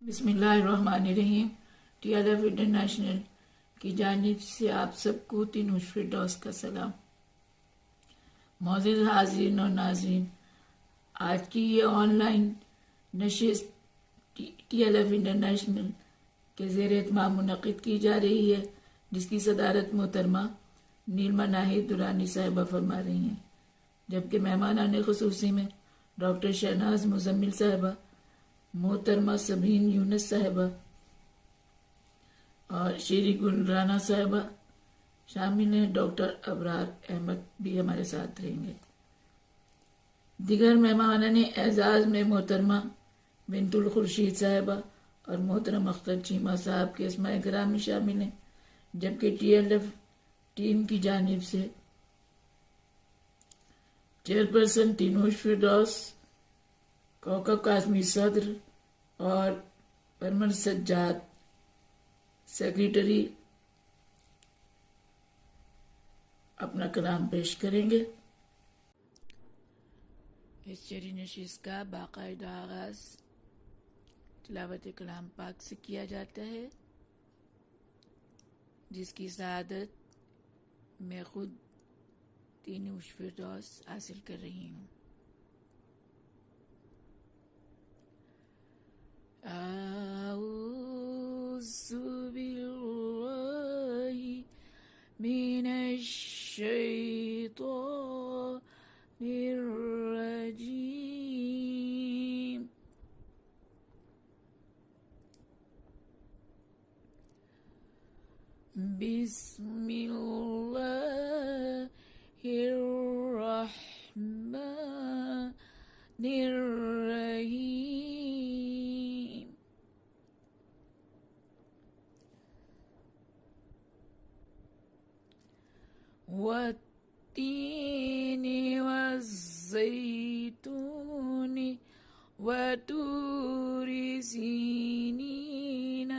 بسم اللہ الرحمن الرحیم۔ ٹی ایل ایف انٹرنیشنل کی جانب سے آپ سب کو تینوش فردوس کا سلام۔ معزز حاضرین اور ناظرین، آج کی یہ آن لائن نشست ٹی ایل ایف انٹرنیشنل کے زیر اہتمام منعقد کی جا رہی ہے، جس کی صدارت محترمہ نیلما ناہید درانی صاحبہ فرما رہی ہیں، جبکہ مہمانان خصوصی میں ڈاکٹر شہناز مزمل صاحبہ، محترمہ سبین یونس صاحبہ اور شیری گل رانا صاحبہ شامل ہیں۔ ڈاکٹر ابرار احمد بھی ہمارے ساتھ رہیں گے۔ دیگر مہمانان اعزاز میں محترمہ بنت الخورشید صاحبہ اور محترم اختر چیمہ صاحب کے اسماء گرامی شامل ہیں، جبکہ ٹی ایل ایف ٹیم کی جانب سے چیئرپرسن تینوش فردوس، کوکب قاسمی صدر اور پرمل سجاد سیکریٹری اپنا کلام پیش کریں گے۔ اس شعری نشست کا باقاعدہ آغاز تلاوت کلام پاک سے کیا جاتا ہے، جس کی سعادت میں خود تینوش فردوس حاصل کر رہی ہوں۔ اعوذ باللہ من الشیطان الرجیم۔ بسم اللہ الرحمن الرحیم۔ والتین والزیتون وطور سینین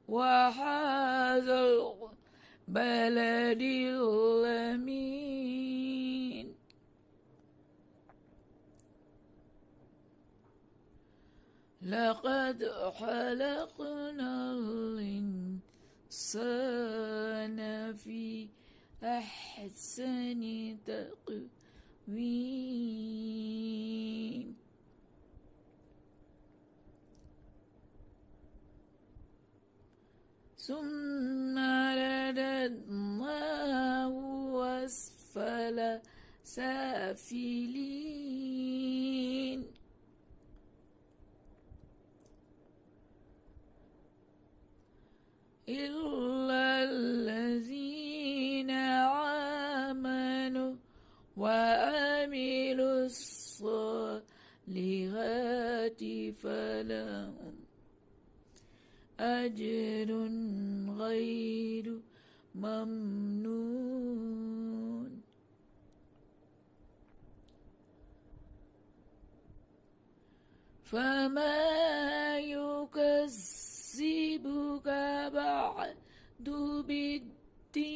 وهذا البلد الأمين۔ لقد خلقنا الإنسان في أحسن تقويم۔ ثم رددناه أسفل سافلين۔ إلا الذين آمنوا وعملوا الصالحات فلهم أجر غير ممنون۔ فما يكذبك بعد بالدين؟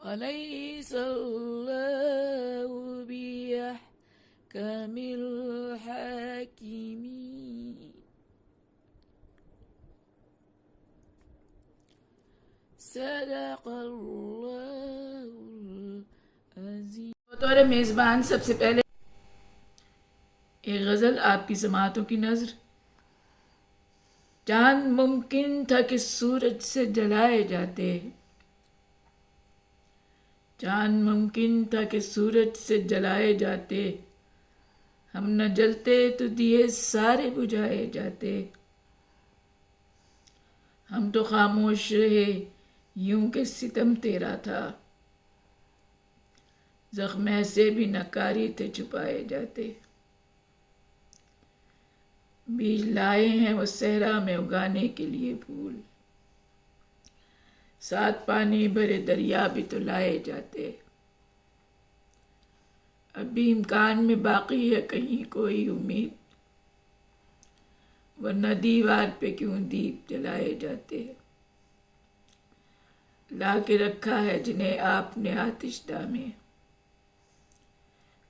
أليس الله بأحكم الحاكمين؟ صدق اللہ العظیم۔ بطور میزبان سب سے پہلے ایک غزل آپ کی سماعتوں کی نظر۔ چاند ممکن تھا کہ سورج سے جلائے جاتے، چاند ممکن تھا کہ سورج سے جلائے جاتے، ہم نہ جلتے تو دیے سارے بجھائے جاتے، ہم تو خاموش رہے یوں کہ ستم تیرا تھا، زخم ایسے بھی نکاری تھے چھپائے جاتے، بیج لائے ہیں وہ صحرا میں اگانے کے لیے پھول، ساتھ پانی بھرے دریا بھی تو لائے جاتے، اب بھی امکان میں باقی ہے کہیں کوئی امید، ورنہ دیوار پہ کیوں دیپ جلائے جاتے، لا کے رکھا ہے جنہیں آپ نے آتش داں میں،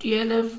TLF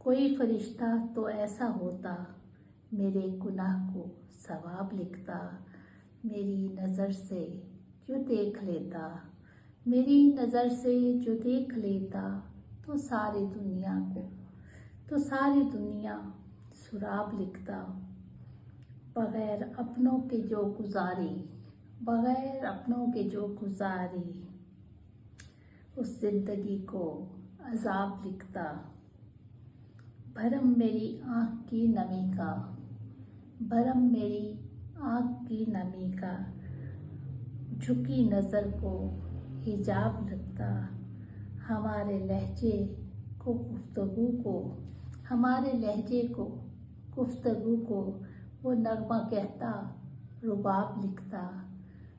کوئی فرشتہ تو ایسا ہوتا میرے گناہ کو ثواب لکھتا، میری نظر سے جو دیکھ لیتا، میری نظر سے جو دیکھ لیتا تو ساری دنیا سراب لکھتا، بغیر اپنوں کے جو گزاری اس زندگی کو عذاب لکھتا، بھرم میری آنکھ کی نمی کا جھکی نظر کو حجاب لگتا، ہمارے لہجے گفتگو کو وہ نغمہ کہتا، رباب لکھتا،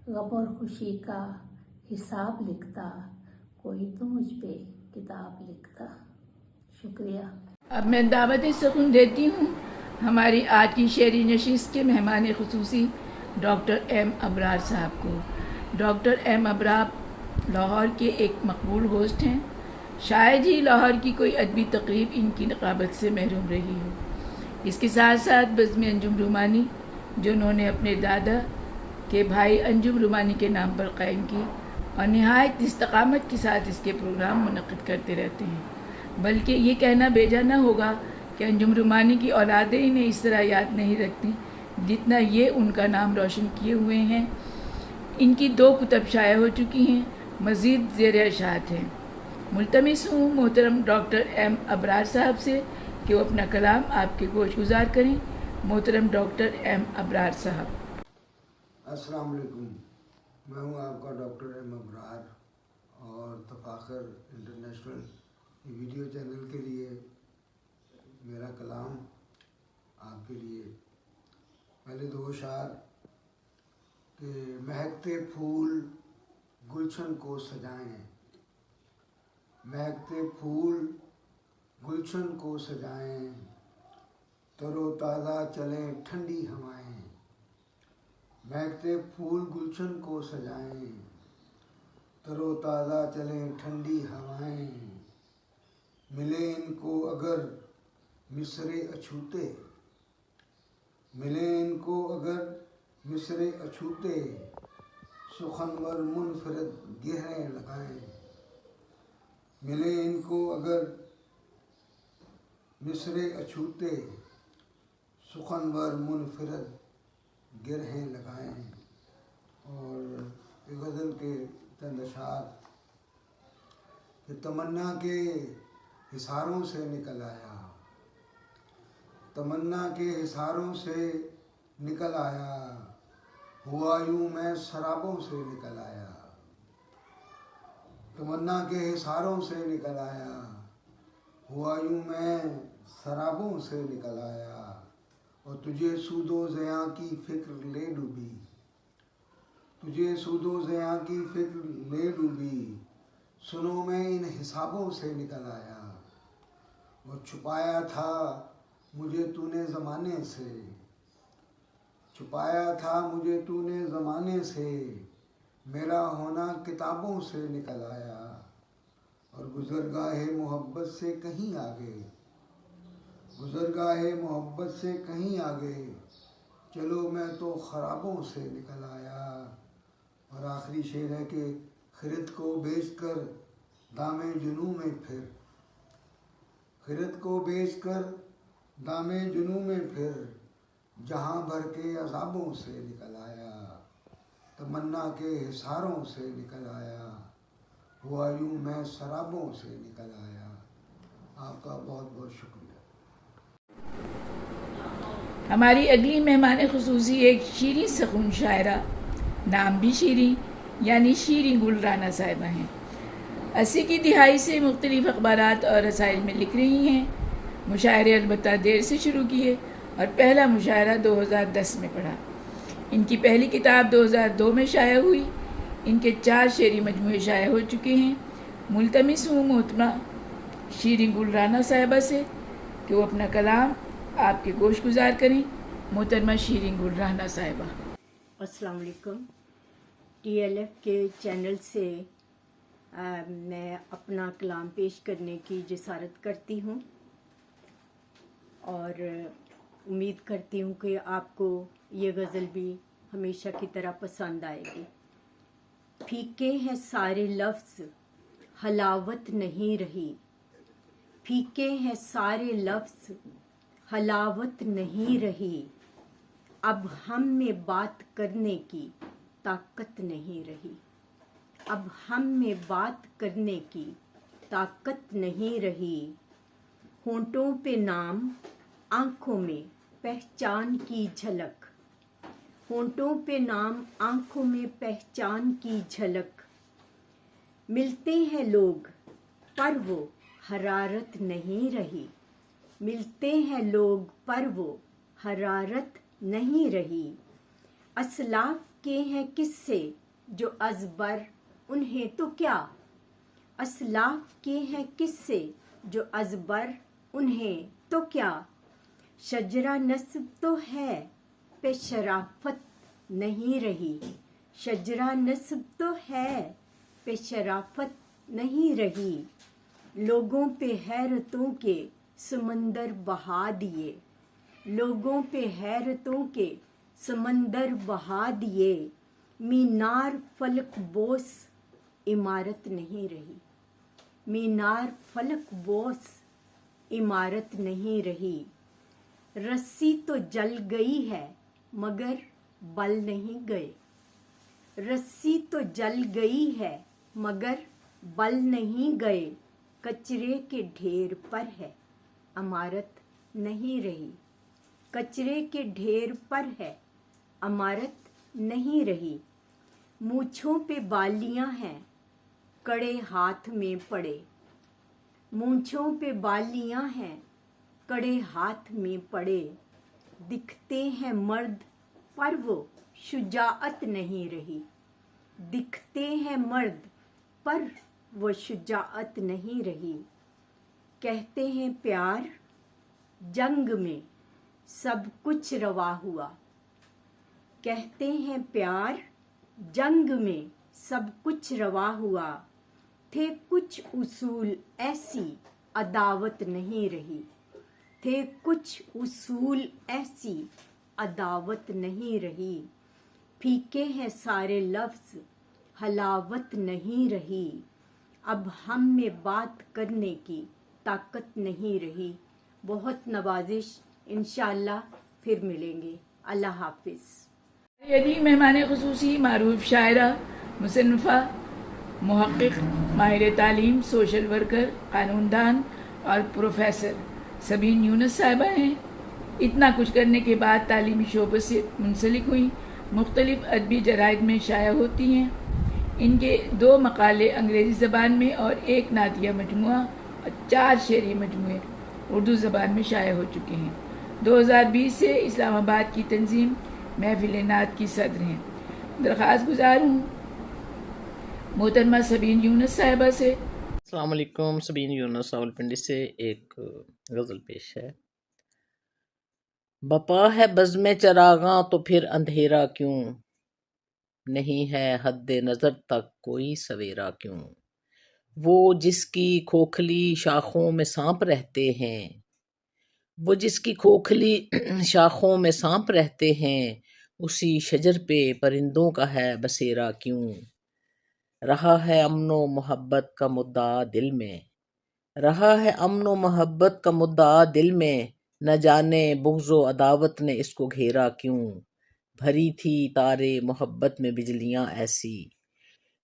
غم اور خوشی کا حساب لکھتا، کوئی تو مجھ پہ کتاب لکھتا۔ شکریہ۔ اب میں دعوت سخن دیتی ہوں ہماری آج کی شعری نشست کے مہمان خصوصی ڈاکٹر ایم ابرار صاحب کو۔ ڈاکٹر ایم ابرار لاہور کے ایک مقبول ہوسٹ ہیں، شاید ہی لاہور کی کوئی ادبی تقریب ان کی نقابت سے محروم رہی ہو۔ اس کے ساتھ ساتھ بزم انجم رومانی جو انہوں نے اپنے دادا کے بھائی انجم رومانی کے نام پر قائم کی، اور نہایت استقامت کے ساتھ اس کے پروگرام منعقد کرتے رہتے ہیں، بلکہ یہ کہنا بیجا نہ ہوگا کہ انجم رومانی کی اولادیں انہیں اس طرح یاد نہیں رکھتی جتنا یہ ان کا نام روشن کیے ہوئے ہیں۔ ان کی 2 کتب شائع ہو چکی ہیں، مزید زیر اشاعت ہیں۔ ملتمس ہوں محترم ڈاکٹر ایم ابرار صاحب سے کہ وہ اپنا کلام آپ کے گوش گزار کریں۔ محترم ڈاکٹر ایم ابرار صاحب۔ السلام علیکم، میں ہوں آپ کا ڈاکٹر ایم ابرار، اور تفاخر انٹرنیشنل ویڈیو چینل کے لیے میرا کلام آپ کے لیے۔ پہلے 2 اشعار کہ مہکتے پھول گلشن کو سجائیں، مہکتے پھول گلشن کو سجائیں، تر و تازہ چلیں ٹھنڈی ہوائیں، مہکتے پھول گلشن کو سجائیں، تر و تازہ چلیں ٹھنڈی ہوائیں، ملے ان کو اگر مصرے اچھوتے، ملے ان کو اگر مصرے اچھوتے، سخنور منفرد گہریں لگائیں، ملے ان کو اگر مصرے اچھوتے، سخنور منفرد گرہیں لگائیں۔ اور غزل کے چند اشعار کہ تمنا کے حصاروں سے نکل آیا، تمنا کے حصاروں سے نکل آیا، ہوا یوں میں سرابوں سے نکل آیا، تمنا کے حصاروں سے نکل آیا، ہوا یوں میں سرابوں سے نکل آیا، اور تجھے سود و زیاں کی فکر لے ڈوبی، تجھے سود و زیاں کی فکر لے ڈوبی، سنو میں ان حسابوں سے نکل آیا، اور چھپایا تھا مجھے تو نے زمانے سے، چھپایا تھا مجھے تو نے زمانے سے، میرا ہونا کتابوں سے نکل آیا، اور گزرگاہ محبت سے کہیں آگے، گزرگاہ محبت سے کہیں آگے، چلو میں تو خرابوں سے نکل آیا۔ اور آخری شعر ہے کہ خرد کو بیچ کر دام جنوں میں پھر، خرد کو بیچ کر دام جنوں میں پھر، جہاں بھر کے عذابوں سے نکل آیا، تمنا کے حصاروں سے نکل آیا، ہوا یوں میں سرابوں سے نکل آیا۔ آپ کا بہت بہت شکریہ۔ ہماری اگلی مہمان خصوصی ایک شیریں سخن شاعرہ، نام بھی شیریں، یعنی شیریں گل رانا صاحبہ ہیں۔ 80 کی دہائی سے مختلف اخبارات اور رسائل میں لکھ رہی ہیں۔ مشاعرے البتہ دیر سے شروع کیے اور پہلا مشاعرہ 2010 میں پڑھا۔ ان کی پہلی کتاب 2002 میں شائع ہوئی۔ ان کے 4 شعری مجموعے شائع ہو چکے ہیں۔ ملتمس ہوں محترمہ شیریں گل رانا صاحبہ سے کہ وہ اپنا کلام آپ کے گوش گزار کریں۔ محترمہ شیریں گل رانا صاحبہ۔ السلام علیکم۔ ٹی ایل ایف کے چینل سے میں اپنا کلام پیش کرنے کی جسارت کرتی ہوں۔ اور امید کرتی ہوں کہ آپ کو یہ غزل بھی ہمیشہ کی طرح پسند آئے گی۔ پھیکے ہیں سارے لفظ حلاوت نہیں رہی، پھیکے ہیں سارے لفظ حلاوت نہیں رہی، اب ہم میں بات کرنے کی طاقت نہیں رہی، اب ہم میں بات کرنے کی طاقت نہیں رہی، ہونٹوں پہ نام آنکھوں میں پہچان کی جھلک، ہونٹوں پہ نام آنکھوں میں پہچان کی جھلک، ملتے ہیں لوگ پر وہ حرارت نہیں رہی، ملتے ہیں لوگ پر وہ حرارت نہیں رہی، اسلاف کے ہیں قصے جو ازبر انہیں تو کیا، اسلاف کے ہیں قصے جو ازبر انہیں تو کیا، شجرہ نسب تو ہے پہ شرافت نہیں رہی، شجرہ نسب تو ہے پہ شرافت نہیں رہی، لوگوں پہ حیرتوں کے سمندر بہا دیے، لوگوں پہ حیرتوں کے سمندر بہا دیے، مینار فلک بوس عمارت نہیں رہی، مینار فلک بوس عمارت نہیں رہی، رسی تو جل گئی ہے مگر بل نہیں گئے، رسی تو جل گئی ہے مگر بل نہیں گئے، کچرے کے ڈھیر پر ہے عمارت نہیں رہی، کچرے کے ڈھیر پر ہے عمارت نہیں رہی، مونچھوں پہ بالیاں ہیں کڑے ہاتھ میں پڑے، مونچھوں پہ بالیاں ہیں کڑے ہاتھ میں پڑے، دکھتے ہیں مرد پر وہ شجاعت نہیں رہی، دکھتے ہیں مرد پر وہ شجاعت نہیں رہی، کہتے ہیں پیار جنگ میں سب کچھ روا ہوا، کہتے ہیں پیار جنگ میں سب کچھ روا ہوا، تھے کچھ اصول ایسی عداوت نہیں رہی، تھے کچھ اصول ایسی عداوت نہیں رہی، پھیکے ہیں سارے لفظ حلاوت نہیں رہی، اب ہم میں بات کرنے کی طاقت نہیں رہی۔ بہت نوازش، انشاءاللہ پھر ملیں گے۔ اللہ حافظ۔ یدی مہمان خصوصی معروف شاعرہ، مصنفہ، محقق، ماہر تعلیم، سوشل ورکر، قانون دان اور پروفیسر سبین یونس صاحبہ ہیں۔ اتنا کچھ کرنے کے بعد تعلیمی شعبے سے منسلک ہوئی، مختلف ادبی جرائد میں شائع ہوتی ہیں۔ ان کے 2 مقالے انگریزی زبان میں اور 1 نعتیہ مجموعہ اور 4 شعری مجموعے اردو زبان میں شائع ہو چکے ہیں۔ 2020 سے اسلام آباد کی تنظیم محفل نعت کی صدر ہیں۔ درخواست گزار ہوں محترمہ سبین یونس صاحبہ سے۔ السلام علیکم، سبین یونس راولپنڈی سے ایک غزل پیش ہے۔ بپا ہے بزم چراغاں تو پھر اندھیرا کیوں، نہیں ہے حد نظر تک کوئی سویرا کیوں، وہ جس کی کھوکھلی شاخوں میں سانپ رہتے ہیں، وہ جس کی کھوکھلی شاخوں میں سانپ رہتے ہیں، اسی شجر پہ پرندوں کا ہے بسیرا کیوں، رہا ہے امن و محبت کا مدعا دل میں، رہا ہے امن و محبت کا مدعا دل میں، نہ جانے بغض و عداوت نے اس کو گھیرا کیوں، بھری تھی تارے محبت میں بجلیاں ایسی،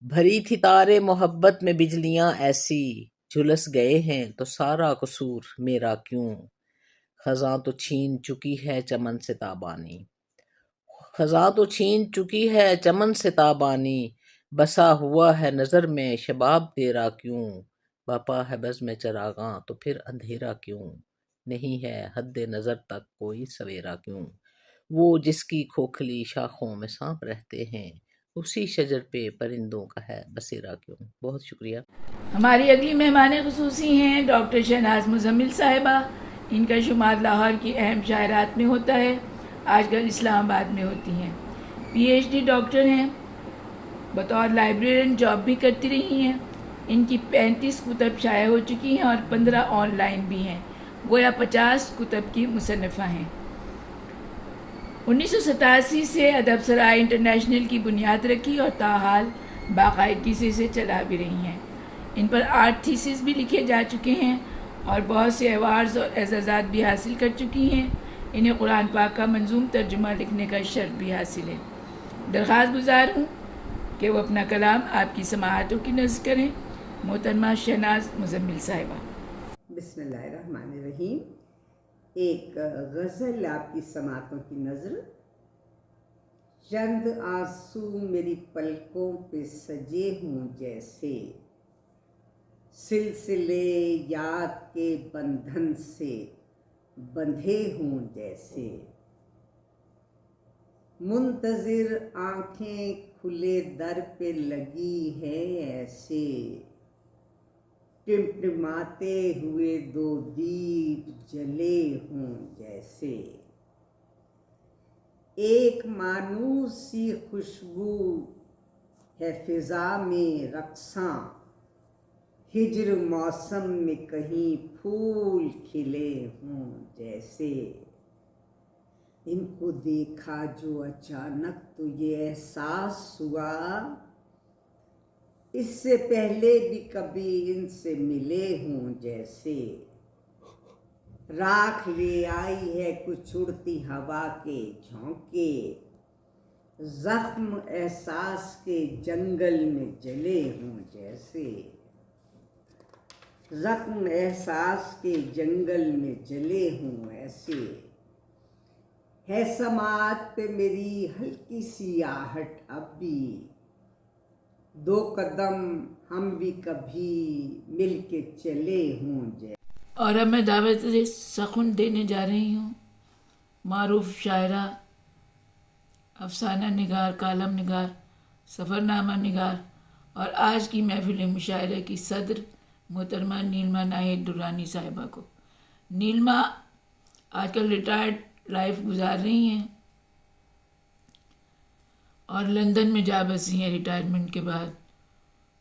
بھری تھی تارے محبت میں بجلیاں ایسی، جھلس گئے ہیں تو سارا قصور میرا کیوں، خزاں تو چھین چکی ہے چمن سے تابانی، خزاں تو چھین چکی ہے چمن سے تابانی، بسا ہوا ہے نظر میں شباب تیرا کیوں، بپا ہے بزم چراغاں تو پھر اندھیرا کیوں، نہیں ہے حد نظر تک کوئی سویرا کیوں، وہ جس کی کھوکھلی شاخوں میں سانپ رہتے ہیں، اسی شجر پہ پرندوں کا ہے بسیرا کیوں۔ بہت شکریہ۔ ہماری اگلی مہمان خصوصی ہیں ڈاکٹر شہناز مزمل صاحبہ۔ ان کا شمار لاہور کی اہم شاعرات میں ہوتا ہے، آج کل اسلام آباد میں ہوتی ہیں۔ PhD ڈاکٹر ہیں، بطور لائبریرین جاب بھی کرتی رہی ہیں۔ ان کی 35 کتب شائع ہو چکی ہیں اور 15 آن لائن بھی ہیں۔ گویا 50 کتب کی مصنفہ ہیں۔ 1987 سے ادب سرائے انٹرنیشنل کی بنیاد رکھی اور تاحال باقاعدگی سے اسے چلا بھی رہی ہیں۔ ان پر 8 تھیسس بھی لکھے جا چکے ہیں اور بہت سے ایوارڈز اور اعزازات بھی حاصل کر چکی ہیں۔ انہیں قرآن پاک کا منظوم ترجمہ لکھنے کا شرف بھی حاصل ہے۔ درخواست گزار ہوں کہ وہ اپنا کلام آپ کی سماعتوں کی نذر کریں۔ محترمہ شہناز مزمل صاحبہ۔ بسم اللہ الرحمن الرحیم۔ ایک غزل آپ کی سماعتوں کی نظر۔ چند آنسو میری پلکوں پہ سجے ہوں جیسے، سلسلے یاد کے بندھن سے بندھے ہوں جیسے، منتظر آنکھیں کھلے در پہ لگی ہے ایسے، ٹمٹماتے ہوئے 2 دیپ جلے ہوں جیسے، ایک مانوس سی خوشبو ہے فضا میں رقصاں، ہجر موسم میں کہیں پھول کھلے ہوں جیسے، ان کو دیکھا جو اچانک تو یہ احساس ہوا، اس سے پہلے بھی کبھی ان سے ملے ہوں جیسے، راکھ لے آئی ہے کچھ اڑتی ہوا کے جھونکے، زخم احساس کے جنگل میں جلے ہوں جیسے، زخم احساس کے جنگل میں جلے ہوں ایسے، ہے سماعت پہ میری ہلکی سی آہٹ اب بھی، 2 قدم ہم بھی کبھی مل کے چلے ہوں جیسے۔ اور اب میں دعوت سخن دینے جا رہی ہوں معروف شاعرہ، افسانہ نگار، کالم نگار، سفرنامہ نگار اور آج کی محفل مشاعرے کی صدر محترمہ نیلما ناہید درانی صاحبہ کو۔ نیلما آج کل ریٹائرڈ لائف گزار رہی ہیں اور لندن میں جا بسی ہیں ریٹائرمنٹ کے بعد۔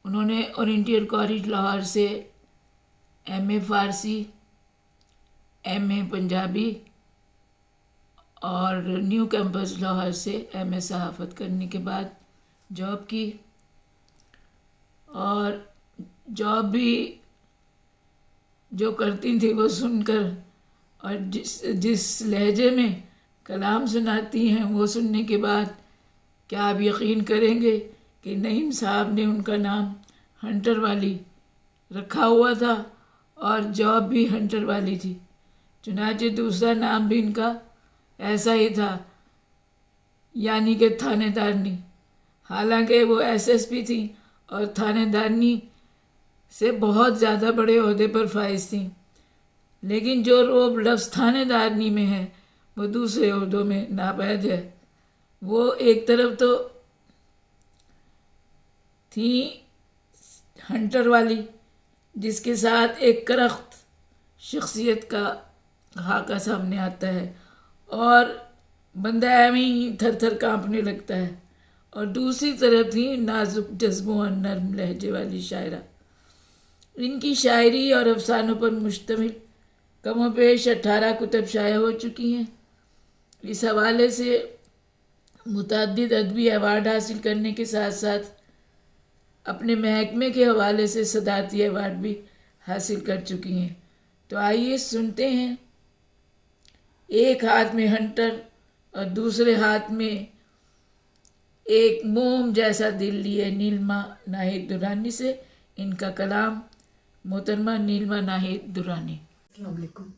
انہوں نے اورینٹل کالج لاہور سے ایم اے فارسی، ایم اے پنجابی اور نیو کیمپس لاہور سے ایم اے صحافت کرنے کے بعد جاب کی، اور جاب بھی جو کرتی تھی وہ سن کر، اور جس لہجے میں کلام سناتی ہیں وہ سننے کے بعد کیا آپ یقین کریں گے کہ نعیم صاحب نے ان کا نام ہنٹر والی رکھا ہوا تھا اور جاب بھی ہنٹر والی تھی، چنانچہ دوسرا نام بھی ان کا ایسا ہی تھا، یعنی کہ تھانے دارنی۔ حالانکہ وہ ایس ایس پی تھیں اور تھانے دارنی سے بہت زیادہ بڑے عہدے پر فائز تھیں، لیکن جو روب لفظ تھانے دارنی میں ہے وہ دوسرے عہدوں میں ناپید ہے۔ وہ ایک طرف تو تھی ہنٹر والی جس کے ساتھ ایک کرخت شخصیت کا خاکہ سامنے آتا ہے اور بندہ ایویں ہی تھر تھر کانپنے لگتا ہے، اور دوسری طرف تھی نازک جذبوں اور نرم لہجے والی شاعرہ۔ ان کی شاعری اور افسانوں پر مشتمل کم و بیش 18 کتب شائع ہو چکی ہیں۔ اس حوالے سے متعدد ادبی ایوارڈ حاصل کرنے کے ساتھ ساتھ اپنے محکمے کے حوالے سے صدارتی ایوارڈ بھی حاصل کر چکی ہیں۔ تو آئیے سنتے ہیں، ایک ہاتھ میں ہنٹر اور دوسرے ہاتھ میں ایک موم جیسا دل لیے نیلما ناہید درانی سے ان کا کلام۔ محترمہ نیلما ناہید درانی۔ السلام علیکم۔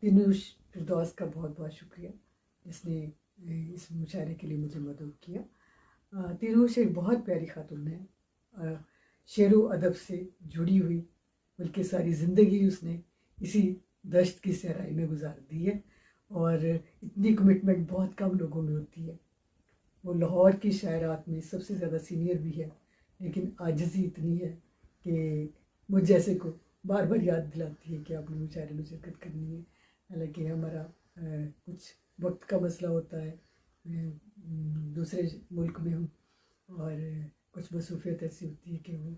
تینوش فردوس کا بہت بہت شکریہ جس نے اس مشاعرے کے لیے مجھے مدعو کیا۔ تینوش ایک بہت پیاری خاتون ہے، شعر و ادب سے جڑی ہوئی، بلکہ ساری زندگی اس نے اسی دشت کی صحرائی میں گزار دی ہے، اور اتنی کمٹمنٹ بہت کم لوگوں میں ہوتی ہے۔ وہ لاہور کی شاعرات میں سب سے زیادہ سینئر بھی ہے، لیکن عاجزی اتنی ہے کہ مجھ جیسے کو بار بار یاد دلاتی ہے کہ آپ نے مشاعرے میں شرکت کرنی ہے، حالانکہ ہمارا کچھ وقت کا مسئلہ ہوتا ہے، میں دوسرے ملک میں ہوں اور کچھ مصروفیت ایسی ہوتی ہے کہ وہ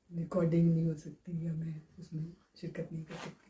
ریکارڈنگ نہیں ہو سکتی یا میں اس میں شرکت نہیں کر سکتی۔